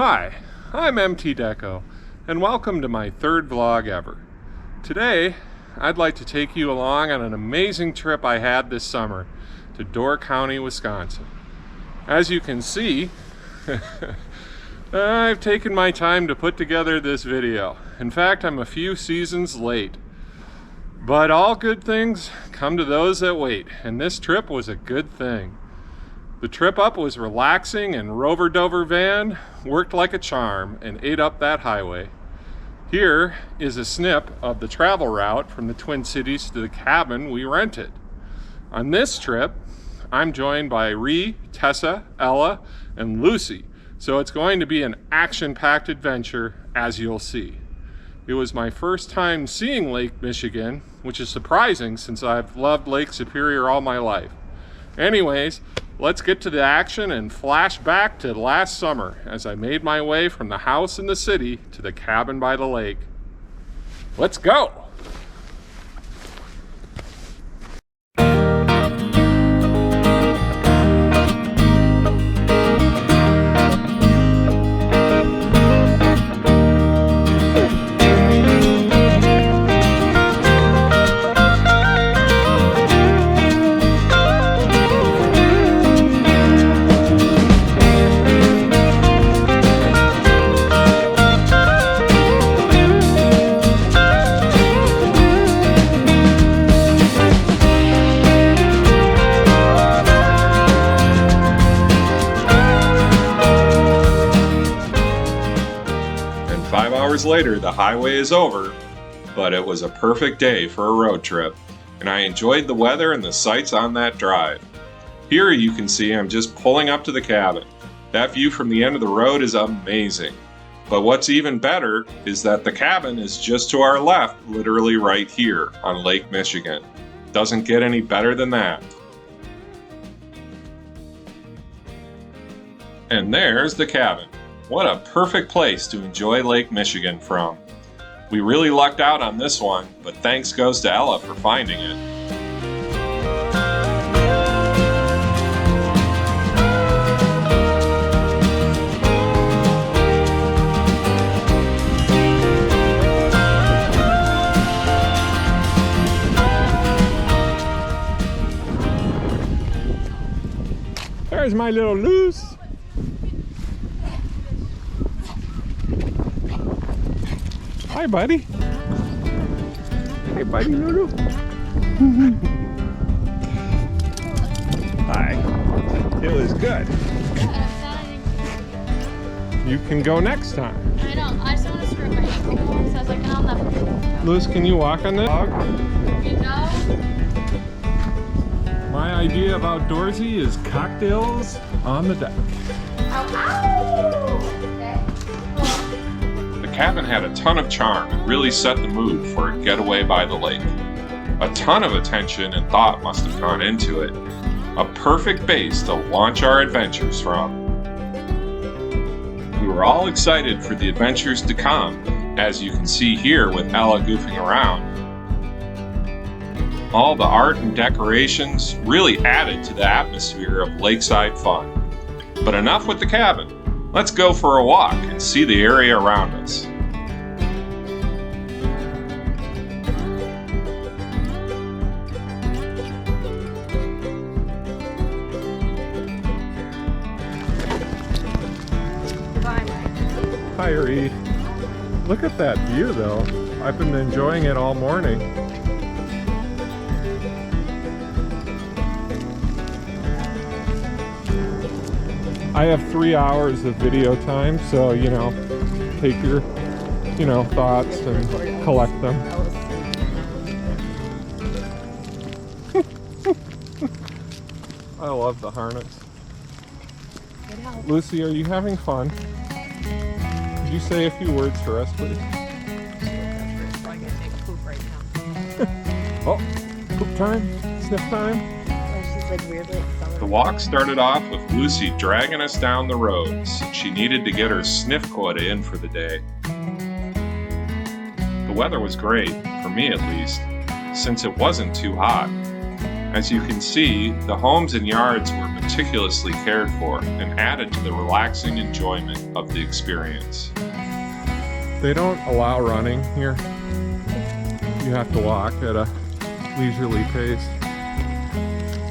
Hi, I'm MT Deco, and welcome to my third vlog ever. Today, I'd like to take you along on an amazing trip I had this summer to Door County, Wisconsin. As you can see, I've taken my time to put together this video. In fact, I'm a few seasons late. But all good things come to those that wait, and this trip was a good thing. The trip up was relaxing, and Rover Dover van worked like a charm and ate up that highway. Here is a snip of the travel route from the Twin Cities to the cabin we rented. On this trip, I'm joined by Ree, Tessa, Ella, and Lucy, so it's going to be an action-packed adventure, as you'll see. It was my first time seeing Lake Michigan, which is surprising since I've loved Lake Superior all my life. Anyways, let's get to the action and flash back to last summer as I made my way from the house in the city to the cabin by the lake. Let's go! Later, the highway is over, but it was a perfect day for a road trip, and I enjoyed the weather and the sights on that drive. Here you can see I'm just pulling up to the cabin. That view from the end of the road is amazing. But what's even better is that the cabin is just to our left, literally right here on Lake Michigan. Doesn't get any better than that. And there's the cabin. What a perfect place to enjoy Lake Michigan from. We really lucked out on this one, but thanks goes to Ella for finding it. There's my little Luce. Hi, buddy. Hey, buddy, Lulu. Hi. It was good. You can go next time. I know. I just want to screw my ankle, so I was like, I'll never. Lewis, can you walk on this? You know? My idea of outdoorsy is cocktails on the deck. Ow, ow! The cabin had a ton of charm and really set the mood for a getaway by the lake. A ton of attention and thought must have gone into it. A perfect base to launch our adventures from. We were all excited for the adventures to come, as you can see here with Ella goofing around. All the art and decorations really added to the atmosphere of lakeside fun. But enough with the cabin. Let's go for a walk and see the area around us. Hi, Ree. Look at that view though. I've been enjoying it all morning. I have 3 hours of video time, so, take your, thoughts and collect them. I love the harness. Lucy, are you having fun? Could you say a few words for us, please? I'm going to take a poop right now. Oh, poop time? Sniff time? She's like weirdly The walk started off with Lucy dragging us down the road since she needed to get her sniff quota in for the day. The weather was great, for me at least, since it wasn't too hot. As you can see, the homes and yards were meticulously cared for and added to the relaxing enjoyment of the experience. They don't allow running here. You have to walk at a leisurely pace.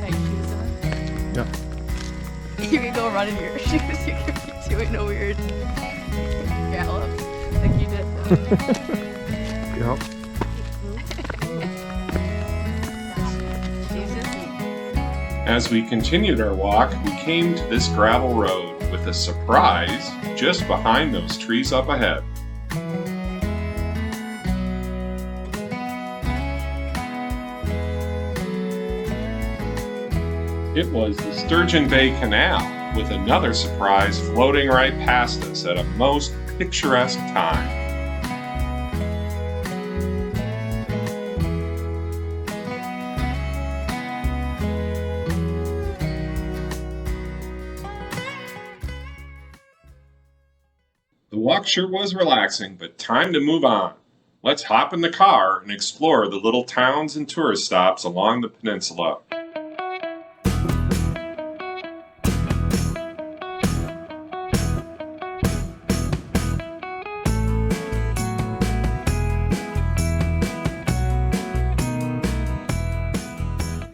Like shoes on. Yep. You can go run in your shoes. You can be doing a weird gallop like you did. Yep. As we continued our walk, we came to this gravel road with a surprise just behind those trees up ahead. It was the Sturgeon Bay Canal, with another surprise floating right past us at a most picturesque time. The walk sure was relaxing, but time to move on. Let's hop in the car and explore the little towns and tourist stops along the peninsula.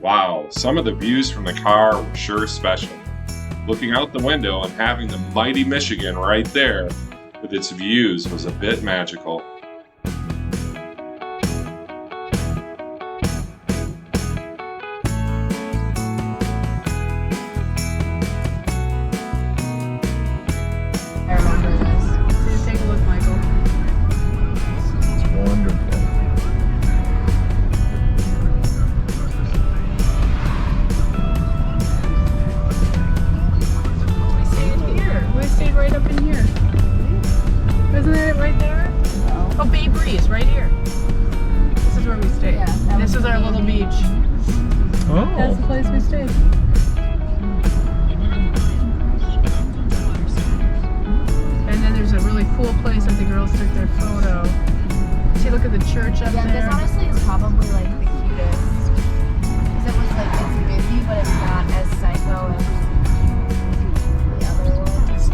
Wow, some of the views from the car were sure special. Looking out the window and having the mighty Michigan right there with its views was a bit magical. I remember this. Take a look, Michael. It's wonderful. We stayed here. We stayed right up in here. Isn't that it right there? No. Oh, Bay Breeze, right here. This is where we stayed. Yeah, that This was is our Bay little Breeze. beach. That's the Oh, place we stayed. And then there's a really cool place that the girls took their photo. See, look at the church up Yeah, there. this honestly is probably like the cutest. Because it was like, it's busy, but it's not as psycho as the other ones.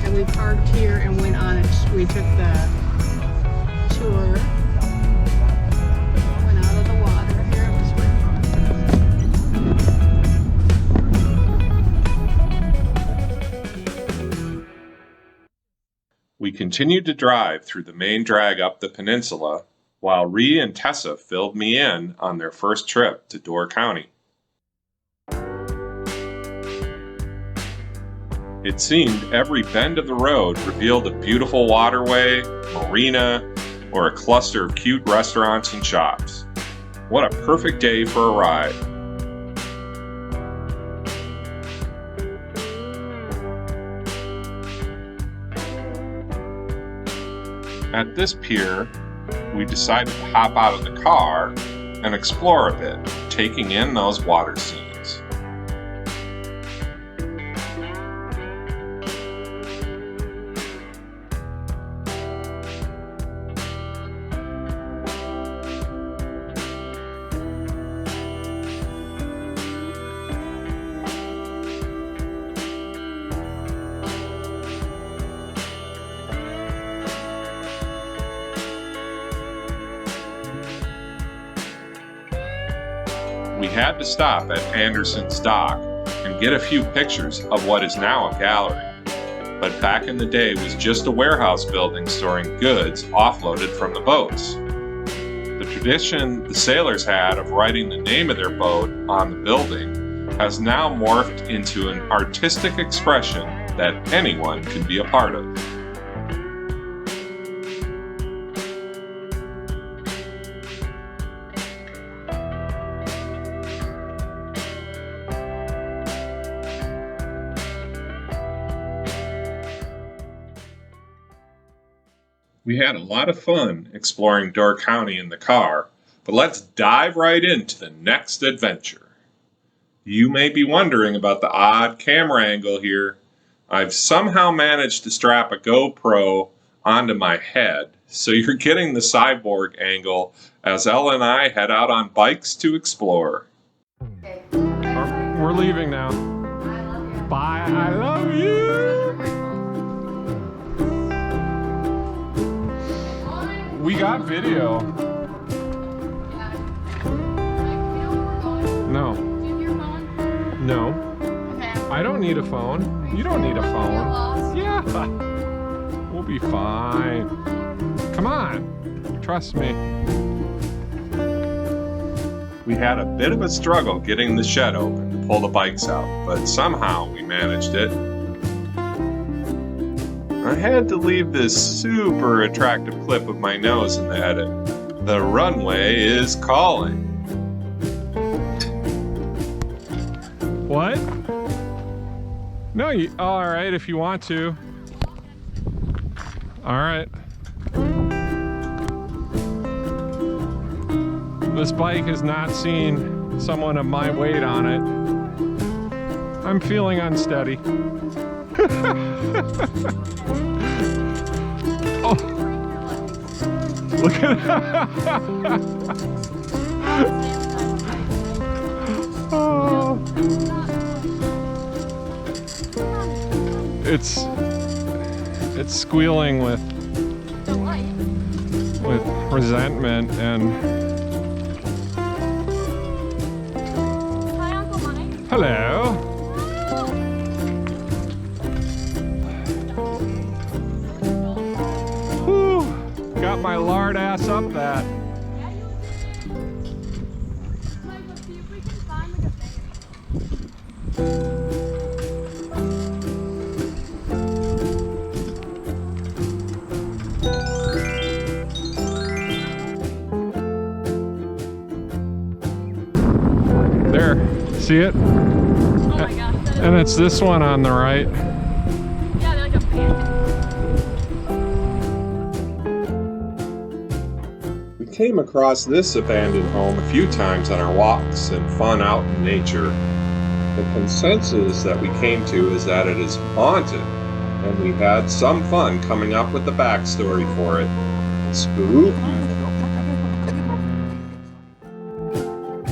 And we parked here and went on it. We took the tour. Went out of the water here. It was really fun. we continued to drive through the main drag up the peninsula while Ree and Tessa filled me in on their first trip to Door County. It seemed every bend of the road revealed a beautiful waterway, marina, or a cluster of cute restaurants and shops. What a perfect day for a ride. At this pier, we decided to hop out of the car and explore a bit, taking in those water scenes. We had to stop at Anderson's Dock and get a few pictures of what is now a gallery, but back in the day was just a warehouse building storing goods offloaded from the boats. The tradition the sailors had of writing the name of their boat on the building has now morphed into an artistic expression that anyone can be a part of. We had a lot of fun exploring Door County in the car, but let's dive right into the next adventure. You may be wondering about the odd camera angle here. I've somehow managed to strap a GoPro onto my head, so you're getting the cyborg angle as Elle and I head out on bikes to explore. Okay. We're leaving now. I love you. Bye. I love you. We got video. No. No. I don't need a phone. You don't need a phone. Yeah. We'll be fine. Come on. Trust me. We had a bit of a struggle getting the shed open to pull the bikes out, but somehow we managed it. I had to leave this super attractive clip of my nose in the edit. The runway is calling. What? No, you, all right, if you want to. All right. This bike has not seen someone of my weight on it. I'm feeling unsteady. Oh, look at that. Oh. It's squealing with resentment and hello. Whew, got my lard ass up that. There, see it? Oh my gosh. And it's this one on the right. Yeah, they're like a band. We came across this abandoned home a few times on our walks and fun out in nature. The consensus that we came to is that it is haunted, and we had some fun coming up with the backstory for it. Spooky.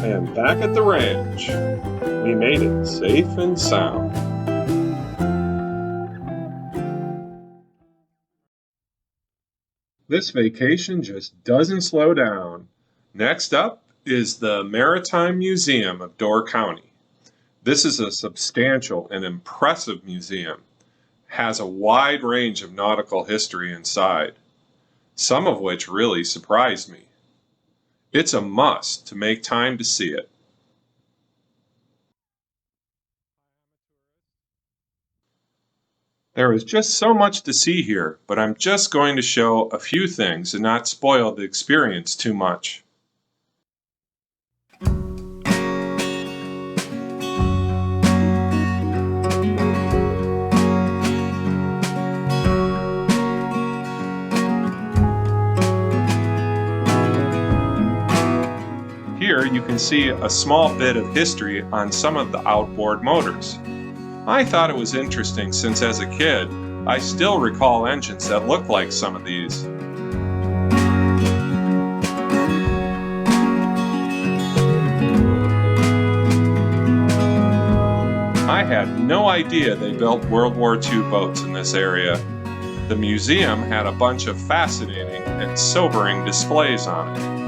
And back at the ranch, we made it safe and sound. This vacation just doesn't slow down. Next up is the Maritime Museum of Door County. This is a substantial and impressive museum. It has a wide range of nautical history inside, some of which really surprised me. It's a must to make time to see it. There is just so much to see here, but I'm just going to show a few things and not spoil the experience too much. Here you can see a small bit of history on some of the outboard motors. I thought it was interesting since as a kid, I still recall engines that look like some of these. I had no idea they built World War II boats in this area. The museum had a bunch of fascinating and sobering displays on it.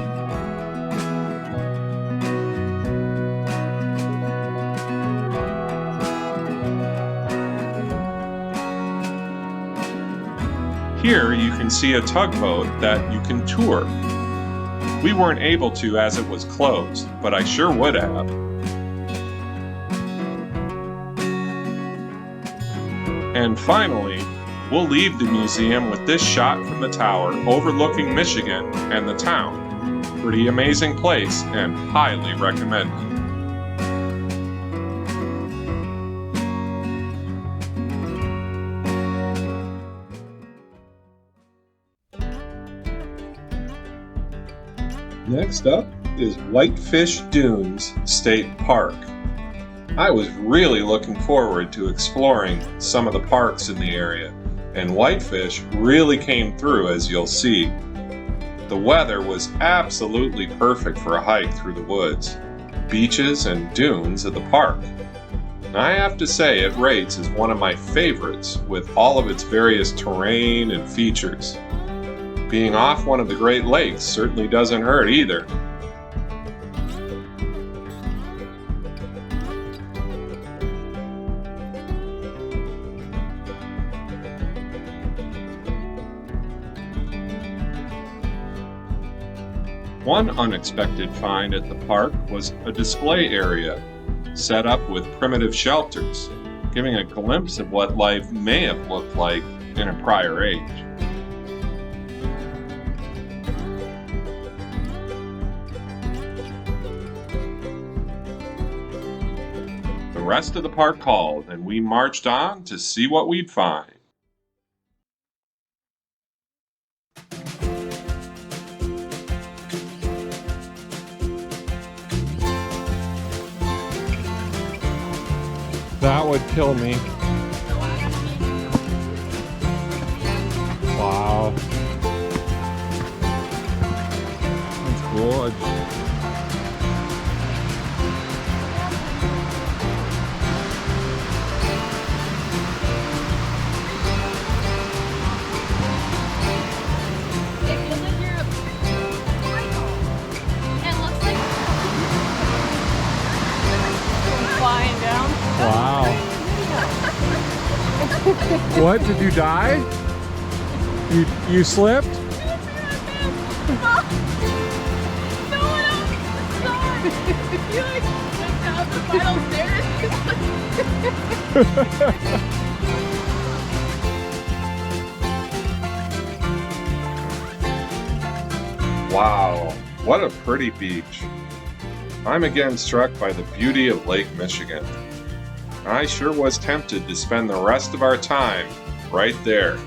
Here you can see a tugboat that you can tour. We weren't able to as it was closed, but I sure would have. And finally, we'll leave the museum with this shot from the tower overlooking Michigan and the town. Pretty amazing place and highly recommended. Next up is Whitefish Dunes State Park. I was really looking forward to exploring some of the parks in the area, and Whitefish really came through, as you'll see. The weather was absolutely perfect for a hike through the woods. beaches and dunes of the park. I have to say it rates as one of my favorites with all of its various terrain and features. Being off one of the Great Lakes certainly doesn't hurt either. One unexpected find at the park was a display area set up with primitive shelters, giving a glimpse of what life may have looked like in a prior age. The rest of the park called, and we marched on to see what we'd find. That would kill me. Wow. That's cool. Flying down. Wow. What? Did you die? You slipped? No one else saw it. You like jumped out the final stairs. Wow, what a pretty beach. I'm again struck by the beauty of Lake Michigan. I sure was tempted to spend the rest of our time right there.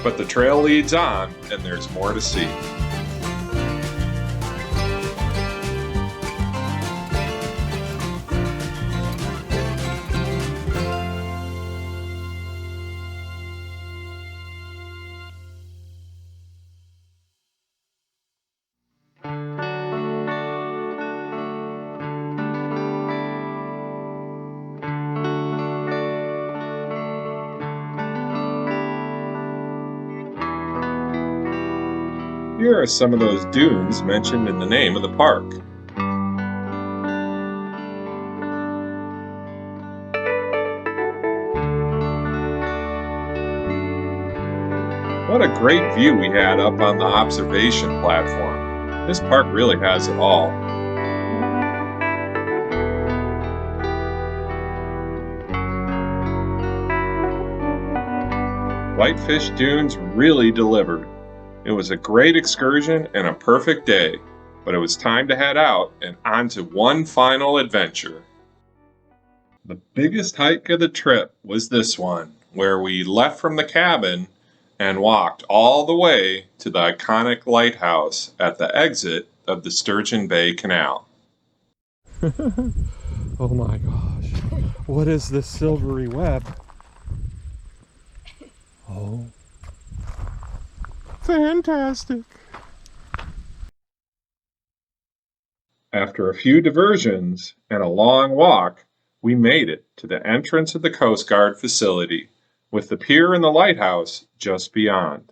But the trail leads on, and there's more to see. Here are some of those dunes mentioned in the name of the park. What a great view we had up on the observation platform. This park really has it all. Whitefish Dunes really delivered. It was a great excursion and a perfect day, but it was time to head out and on to one final adventure. The biggest hike of the trip was this one, where we left from the cabin and walked all the way to the iconic lighthouse at the exit of the Sturgeon Bay Canal. Oh my gosh, what is this silvery web? Oh. Fantastic. After a few diversions and a long walk, we made it to the entrance of the Coast Guard facility, with the pier and the lighthouse just beyond.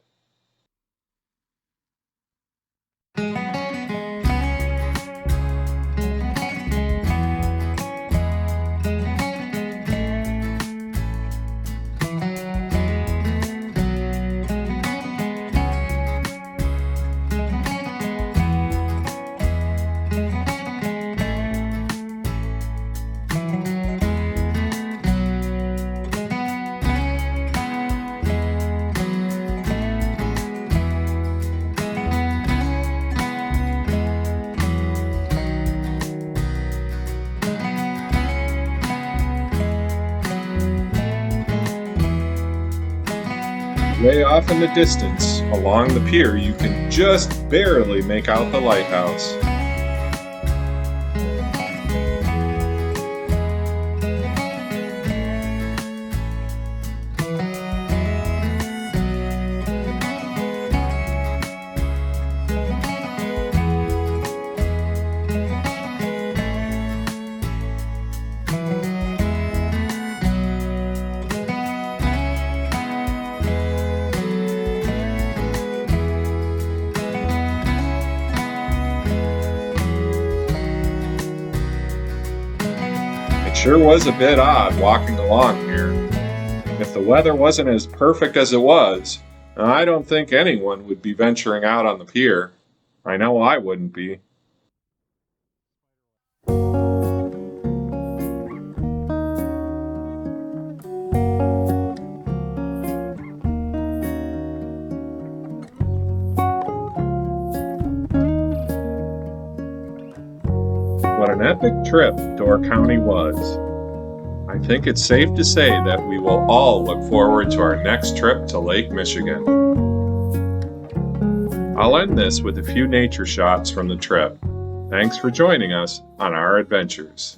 Way off in the distance, along the pier, you can just barely make out the lighthouse. sure was a bit odd walking along here. If the weather wasn't as perfect as it was, I don't think anyone would be venturing out on the pier. I know I wouldn't be. What an epic trip Door County was. I think it's safe to say that we will all look forward to our next trip to Lake Michigan. I'll end this with a few nature shots from the trip. Thanks for joining us on our adventures.